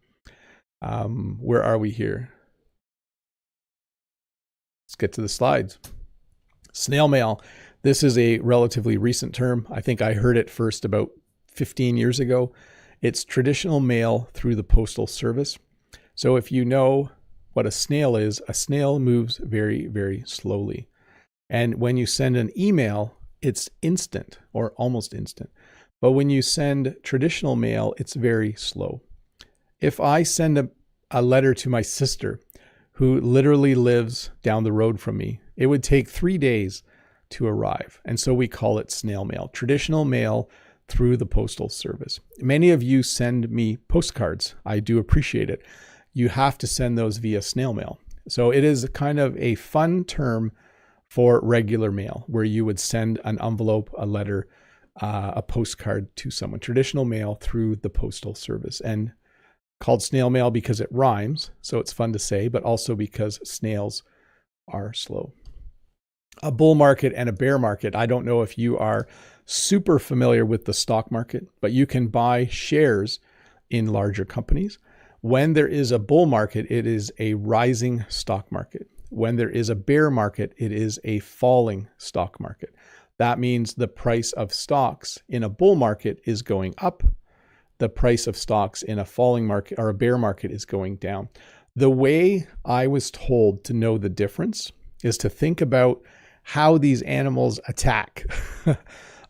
Where are we here? Let's get to the slides. Snail mail. This is a relatively recent term. I think I heard it first about 15 years ago. It's traditional mail through the postal service. So if you know what a snail is, a snail moves very, very slowly. And when you send an email, it's instant or almost instant. But when you send traditional mail, it's very slow. If I send a letter to my sister, who literally lives down the road from me, it would take 3 days to arrive. And so we call it snail mail, traditional mail through the postal service. Many of you send me postcards. I do appreciate it. You have to send those via snail mail. So it is kind of a fun term for regular mail, where you would send an envelope, a letter, a postcard to someone. Traditional mail through the postal service. And called snail mail because it rhymes, so it's fun to say, but also because snails are slow. A bull market and a bear market. I don't know if you are super familiar with the stock market, but you can buy shares in larger companies. When there is a bull market, it is a rising stock market. When there is a bear market, it is a falling stock market. That means the price of stocks in a bull market is going up. The price of stocks in a falling market or a bear market is going down. The way I was told to know the difference is to think about how these animals attack.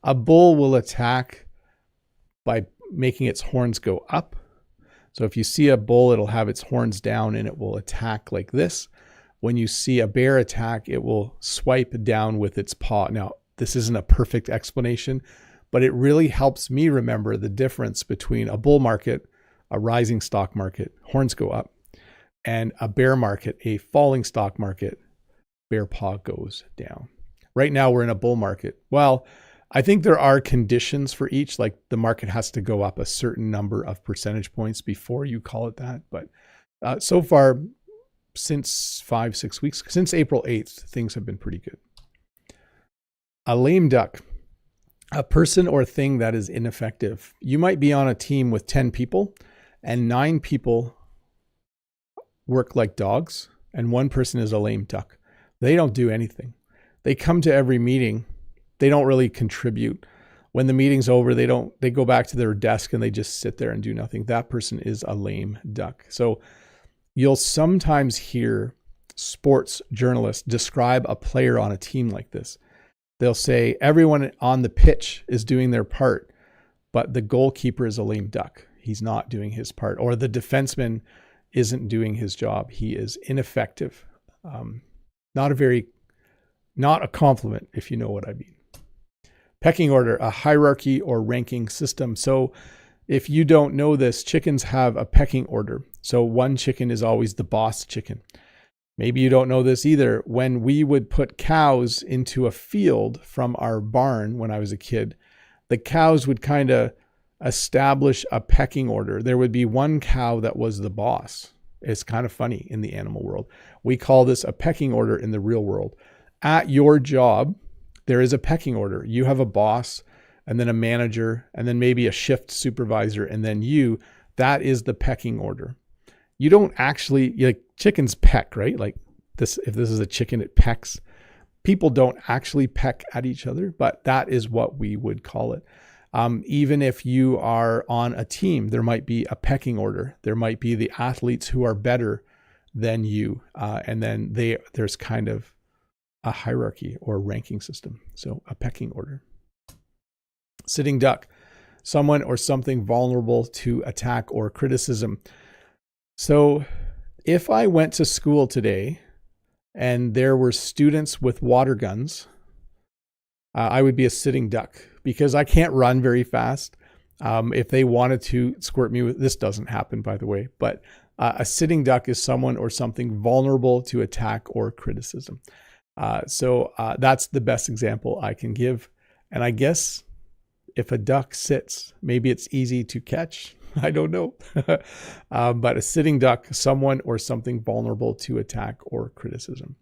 A bull will attack by making its horns go up. So if you see a bull, it'll have its horns down and it will attack like this. When you see a bear attack, it will swipe down with its paw. Now, this isn't a perfect explanation, but it really helps me remember the difference between a bull market, a rising stock market, horns go up, and a bear market, a falling stock market, bear paw goes down. Right now we're in a bull market. Well, I think there are conditions for each, like the market has to go up a certain number of percentage points before you call it that. But so far, since 5-6 weeks, since April 8th, things have been pretty good. A lame duck. A person or thing that is ineffective. You might be on a team with 10 people and 9 people work like dogs and one person is a lame duck. They don't do anything. They come to every meeting. They don't really contribute. When the meeting's over, they go back to their desk and they just sit there and do nothing. That person is a lame duck. So you'll sometimes hear sports journalists describe a player on a team like this. They'll say everyone on the pitch is doing their part, but the goalkeeper is a lame duck. He's not doing his part. Or the defenseman isn't doing his job. He is ineffective. Not a compliment, if you know what I mean. Pecking order, a hierarchy or ranking system. So if you don't know this, chickens have a pecking order. So one chicken is always the boss chicken. Maybe you don't know this either. When we would put cows into a field from our barn when I was a kid, the cows would kind of establish a pecking order. There would be one cow that was the boss. It's kind of funny in the animal world. We call this a pecking order in the real world. At your job, there is a pecking order. You have a boss and then a manager and then maybe a shift supervisor and then you. That is the pecking order. You don't actually, like chickens peck, right? Like this, if this is a chicken, it pecks. People don't actually peck at each other, but that is what we would call it. Even if you are on a team, there might be a pecking order. There might be the athletes who are better than you. And then there's kind of a hierarchy or ranking system. So a pecking order. Sitting duck, someone or something vulnerable to attack or criticism. So if I went to school today and there were students with water guns, I would be a sitting duck because I can't run very fast. If they wanted to squirt me with, this doesn't happen, by the way, but a sitting duck is someone or something vulnerable to attack or criticism. So that's the best example I can give. And I guess if a duck sits, maybe it's easy to catch. I don't know. But a sitting duck, someone or something vulnerable to attack or criticism.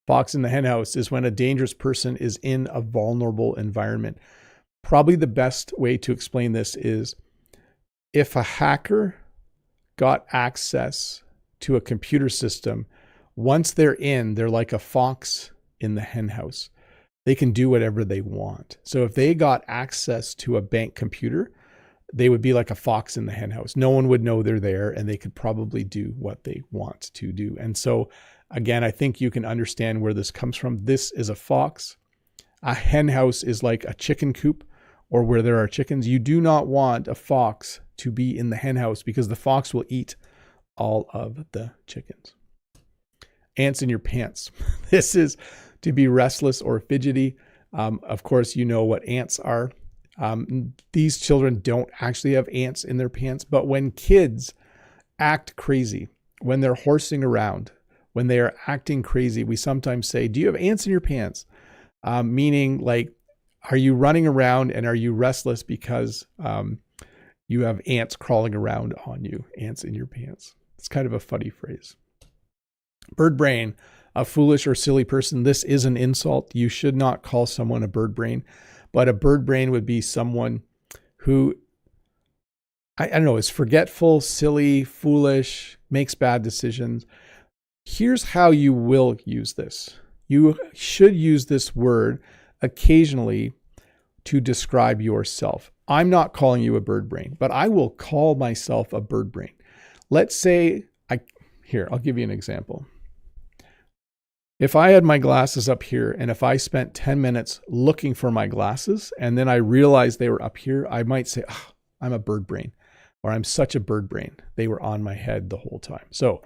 Fox in the henhouse is when a dangerous person is in a vulnerable environment. Probably the best way to explain this is if a hacker got access to a computer system, once they're in, they're like a fox in the henhouse. They can do whatever they want. So if they got access to a bank computer, they would be like a fox in the henhouse. No one would know they're there and they could probably do what they want to do. And so again, I think you can understand where this comes from. This is a fox. A henhouse is like a chicken coop or where there are chickens. You do not want a fox to be in the henhouse because the fox will eat all of the chickens. Ants in your pants. This is to be restless or fidgety. Of course, you know what ants are. These children don't actually have ants in their pants, but when kids act crazy, when they're horsing around, when they are acting crazy, we sometimes say, do you have ants in your pants? Meaning like, are you running around and are you restless because you have ants crawling around on you, ants in your pants? It's kind of a funny phrase. Bird brain, a foolish or silly person. This is an insult. You should not call someone a bird brain. But a bird brain would be someone who, I don't know, is forgetful, silly, foolish, makes bad decisions. Here's how you will use this. You should use this word occasionally to describe yourself. I'm not calling you a bird brain, but I will call myself a bird brain. Let's say, I'll give you an example. If I had my glasses up here and if I spent 10 minutes looking for my glasses and then I realized they were up here, I might say, oh, I'm a bird brain or I'm such a bird brain. They were on my head the whole time. So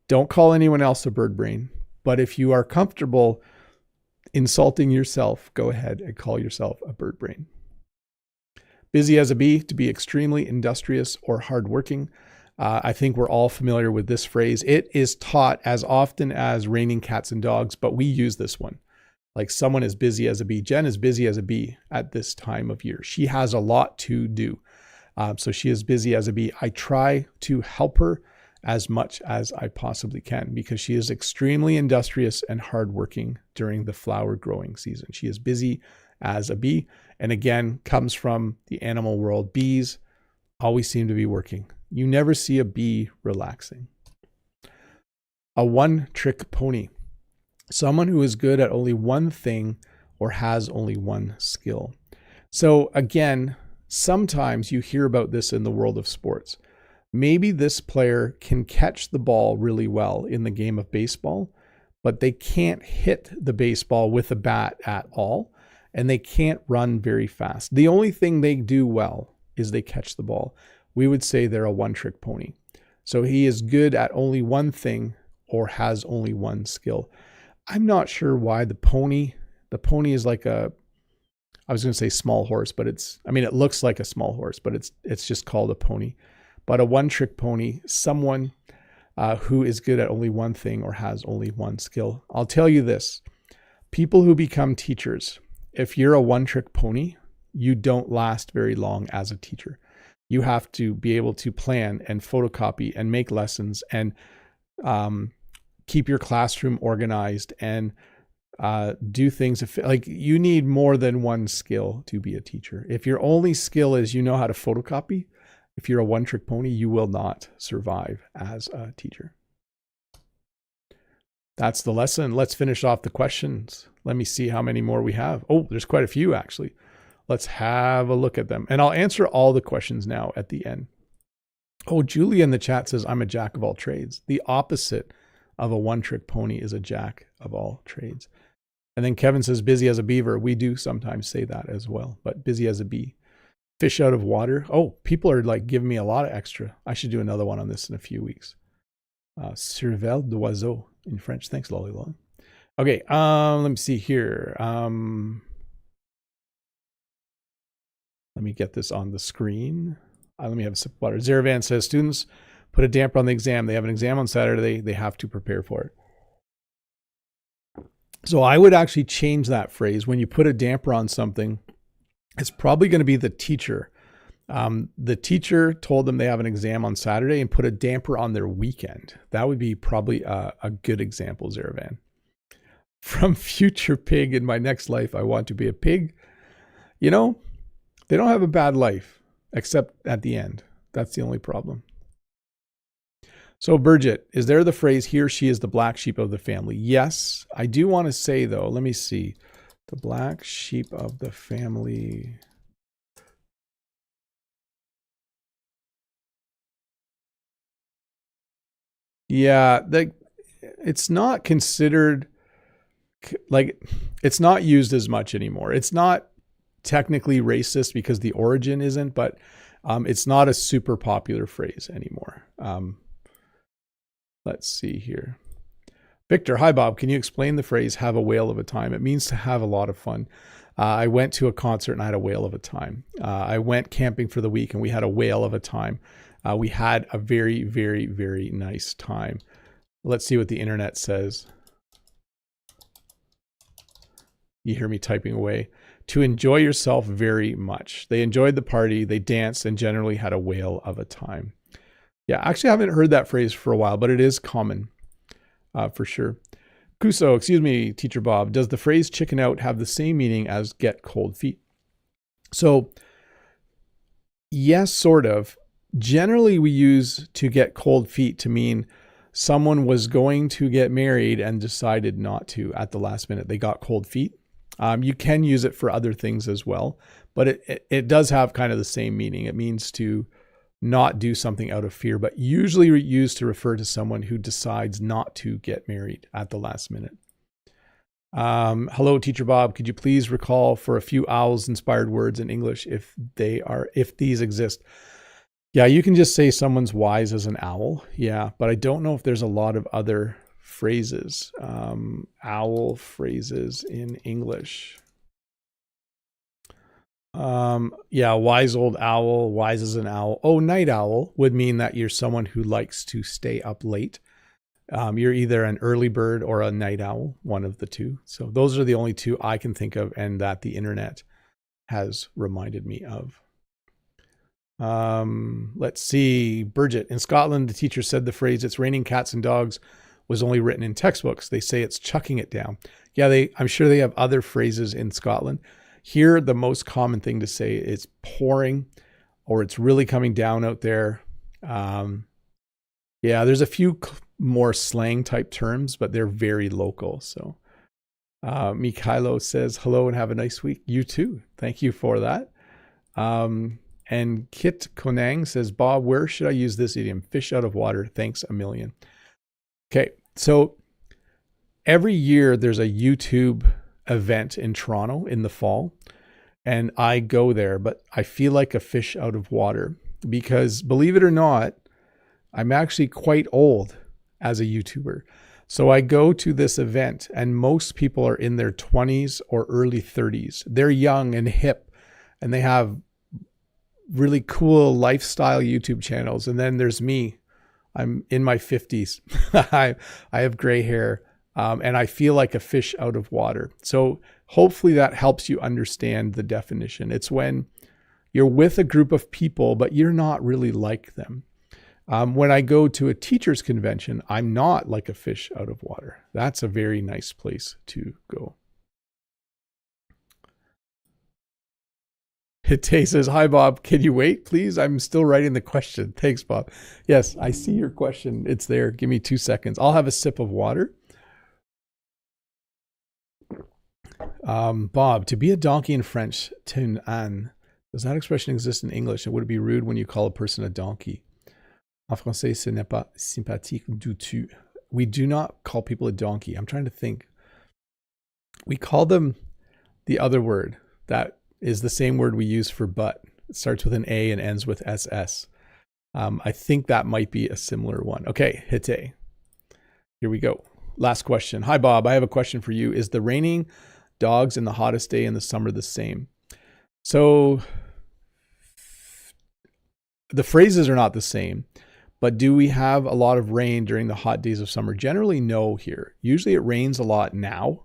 don't call anyone else a bird brain. But if you are comfortable insulting yourself, go ahead and call yourself a bird brain. Busy as a bee, to be extremely industrious or hardworking. I think we're all familiar with this phrase. It is taught as often as raining cats and dogs, but we use this one. Like someone is busy as a bee. Jen is busy as a bee at this time of year. She has a lot to do. So she is busy as a bee. I try to help her as much as I possibly can because she is extremely industrious and hardworking during the flower growing season. She is busy as a bee. And again, comes from the animal world. Bees always seem to be working. You never see a bee relaxing. A one-trick pony. Someone who is good at only one thing or has only one skill. So again, sometimes you hear about this in the world of sports. Maybe this player can catch the ball really well in the game of baseball, but they can't hit the baseball with a bat at all, and they can't run very fast. The only thing they do well is they catch the ball. We would say they're a one-trick pony. So he is good at only one thing or has only one skill. I'm not sure why the pony is like I was going to say small horse, but it looks like a small horse, but it's just called a pony. But a one-trick pony, someone who is good at only one thing or has only one skill. I'll tell you this, people who become teachers, if you're a one-trick pony, you don't last very long as a teacher. You have to be able to plan and photocopy and make lessons and keep your classroom organized and do things. Like, you need more than one skill to be a teacher. If your only skill is you know how to photocopy, if you're a one-trick pony, you will not survive as a teacher. That's the lesson. Let's finish off the questions. Let me see how many more we have. Oh, there's quite a few actually. Let's have a look at them. And I'll answer all the questions now at the end. Oh, Julia in the chat says, I'm a jack of all trades. The opposite of a one-trick pony is a jack of all trades. And then Kevin says, busy as a beaver. We do sometimes say that as well, but busy as a bee. Fish out of water. Oh, people are like giving me a lot of extra. I should do another one on this in a few weeks. Cervelle d'oiseau in French. Thanks, Lolly Lolly. Okay, let me see here. Let me get this on the screen. Let me have a sip of water. Zeravan says, students put a damper on the exam. They have an exam on Saturday. They have to prepare for it. So I would actually change that phrase. When you put a damper on something, it's probably going to be the teacher. The teacher told them they have an exam on Saturday and put a damper on their weekend. That would be probably a good example, Zeravan. From Future Pig, in my next life, I want to be a pig. You know, they don't have a bad life, except at the end. That's the only problem. So Bridget, is there the phrase, he or she is the black sheep of the family? Yes. I do want to say, though, let me see. The black sheep of the family. Yeah, it's not considered, like, it's not used as much anymore. It's not technically racist because the origin isn't, but it's not a super popular phrase anymore. Let's see here. Victor, hi Bob, can you explain the phrase have a whale of a time? It means to have a lot of fun. I went to a concert and I had a whale of a time. I went camping for the week and we had a whale of a time. We had a very, very, very nice time. Let's see what the internet says. You hear me typing away. To enjoy yourself very much. They enjoyed the party, they danced, and generally had a whale of a time. Yeah, actually I haven't heard that phrase for a while, but it is common for sure. Kuso, excuse me, Teacher Bob, does the phrase chicken out have the same meaning as get cold feet? So, yes, sort of. Generally, we use to get cold feet to mean someone was going to get married and decided not to at the last minute. They got cold feet. You can use it for other things as well, but it does have kind of the same meaning. It means to not do something out of fear, but usually used to refer to someone who decides not to get married at the last minute. Hello, Teacher Bob. Could you please recall for a few owls-inspired words in English if these exist? Yeah, you can just say someone's wise as an owl. Yeah, but I don't know if there's a lot of other phrases, owl phrases in English. Yeah, wise old owl, wise as an owl. Oh, night owl would mean that you're someone who likes to stay up late. You're either an early bird or a night owl, one of the two. So those are the only two I can think of and that the internet has reminded me of. Let's see. Bridget, in Scotland, the teacher said the phrase, it's raining cats and dogs, was only written in textbooks. They say it's chucking it down. Yeah, I'm sure they have other phrases in Scotland. Here, the most common thing to say is pouring, or it's really coming down out there. Yeah, there's a few more slang type terms, but they're very local. So Mikhailo says, hello and have a nice week. You too. Thank you for that. And Kit Konang says, Bob, where should I use this idiom? Fish out of water. Thanks a million. Okay. So every year there's a YouTube event in Toronto in the fall, and I go there, but I feel like a fish out of water because, believe it or not, I'm actually quite old as a YouTuber. So I go to this event and most people are in their 20s or early 30s. They're young and hip and they have really cool lifestyle YouTube channels. And then there's me. I'm in my 50s. I have gray hair and I feel like a fish out of water. So hopefully that helps you understand the definition. It's when you're with a group of people, but you're not really like them. When I go to a teacher's convention, I'm not like a fish out of water. That's a very nice place to go. Hite says, hi, Bob. Can you wait, please? I'm still writing the question. Thanks, Bob. Yes, I see your question. It's there. Give me 2 seconds. I'll have a sip of water. Bob, to be a donkey in French, tin âne, does that expression exist in English? And would it be rude when you call a person a donkey? En français, ce n'est pas sympathique du tout. We do not call people a donkey. I'm trying to think. We call them the other word that is the same word we use for butt. It starts with an A and ends with SS. I think that might be a similar one. Okay, Hite. Here we go. Last question. Hi, Bob. I have a question for you. Is the raining dogs and the hottest day in the summer the same? So the phrases are not the same. But do we have a lot of rain during the hot days of summer? Generally, no here. Usually it rains a lot now.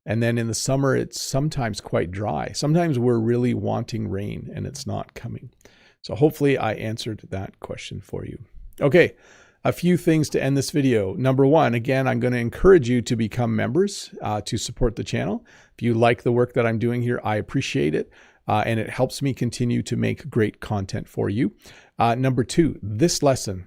And then in the summer, it's sometimes quite dry. Sometimes we're really wanting rain and it's not coming. So hopefully I answered that question for you. Okay, a few things to end this video. Number one, again, I'm going to encourage you to become members to support the channel. If you like the work that I'm doing here, I appreciate it. And it helps me continue to make great content for you. Number two, this lesson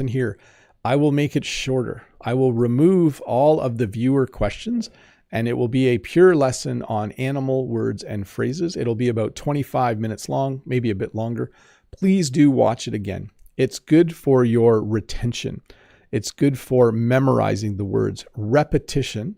here, I will make it shorter. I will remove all of the viewer questions and it will be a pure lesson on animal words and phrases. It'll be about 25 minutes long, maybe a bit longer. Please do watch it again. It's good for your retention. It's good for memorizing the words. Repetition,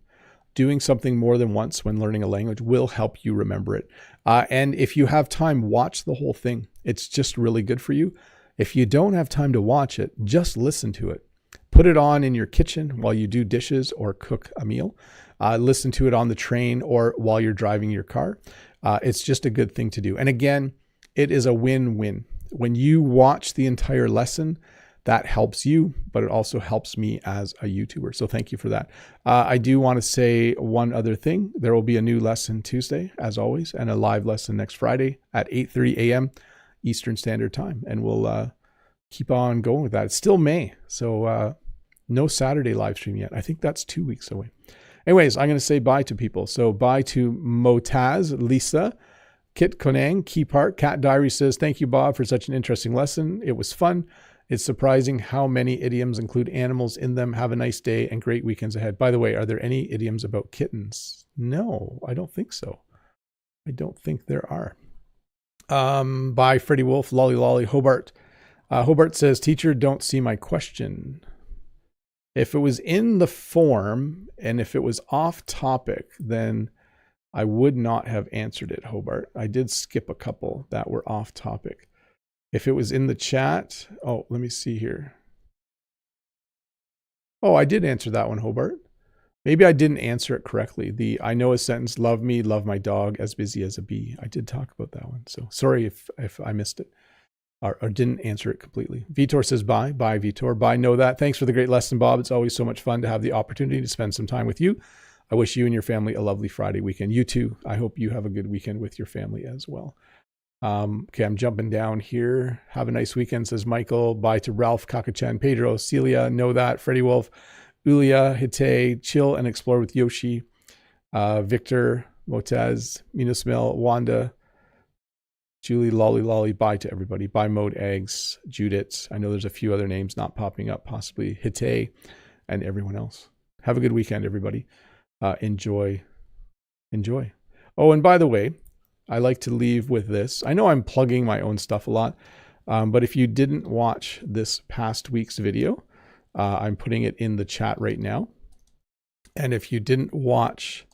doing something more than once when learning a language will help you remember it. And if you have time, watch the whole thing. It's just really good for you. If you don't have time to watch it, just listen to it. Put it on in your kitchen while you do dishes or cook a meal. Listen to it on the train or while you're driving your car. It's just a good thing to do. And again, it is a win-win. When you watch the entire lesson, that helps you, but it also helps me as a YouTuber. So thank you for that. I do want to say one other thing. There will be a new lesson Tuesday, as always, and a live lesson next Friday at 8:30 a.m. Eastern Standard Time. And we'll keep on going with that. It's still May, so no Saturday live stream yet. I think that's 2 weeks away. Anyways, I'm going to say bye to people. So bye to Motaz, Lisa, Kit Konang, Key Park, Cat Diary says, thank you, Bob, for such an interesting lesson. It was fun. It's surprising how many idioms include animals in them. Have a nice day and great weekends ahead. By the way, are there any idioms about kittens? No, I don't think so. I don't think there are. By Freddie Wolf, Lolly Lolly, Hobart. Hobart says, teacher, don't see my question. If it was in the form and if it was off topic, then I would not have answered it, Hobart. I did skip a couple that were off topic. If it was in the chat, oh, let me see here. Oh, I did answer that one, Hobart. Maybe I didn't answer it correctly. I know a sentence, love me, love my dog, as busy as a bee. I did talk about that one. So sorry if I missed it or didn't answer it completely. Vitor says bye. Bye, Vitor. Bye, know that. Thanks for the great lesson, Bob. It's always so much fun to have the opportunity to spend some time with you. I wish you and your family a lovely Friday weekend. You too. I hope you have a good weekend with your family as well. Okay, I'm jumping down here. Have a nice weekend, says Michael. Bye to Ralph, Kakachan, Pedro, Celia, know that, Freddie Wolf, Ulia, Hite, chill and explore with Yoshi, Victor, Motaz, Minusmel, Wanda, Julie, Lolly Lolly, bye to everybody. Bye Mode Eggs, Judith. I know there's a few other names not popping up, possibly Hite, and everyone else. Have a good weekend, everybody. Enjoy. Oh, and by the way, I like to leave with this. I know I'm plugging my own stuff a lot, but if you didn't watch this past week's video, I'm putting it in the chat right now. And if you didn't watch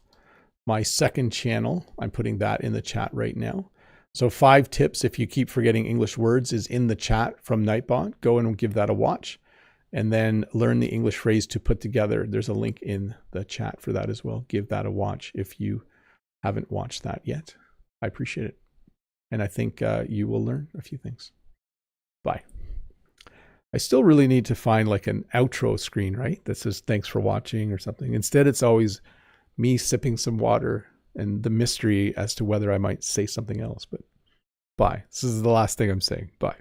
my second channel, I'm putting that in the chat right now. So 5 tips if you keep forgetting English words is in the chat from Nightbot. Go and give that a watch. And then learn the English phrase to put together. There's a link in the chat for that as well. Give that a watch if you haven't watched that yet. I appreciate it. And I think you will learn a few things. Bye. I still really need to find like an outro screen, right? That says thanks for watching or something. Instead, it's always me sipping some water and the mystery as to whether I might say something else. But bye. This is the last thing I'm saying. Bye.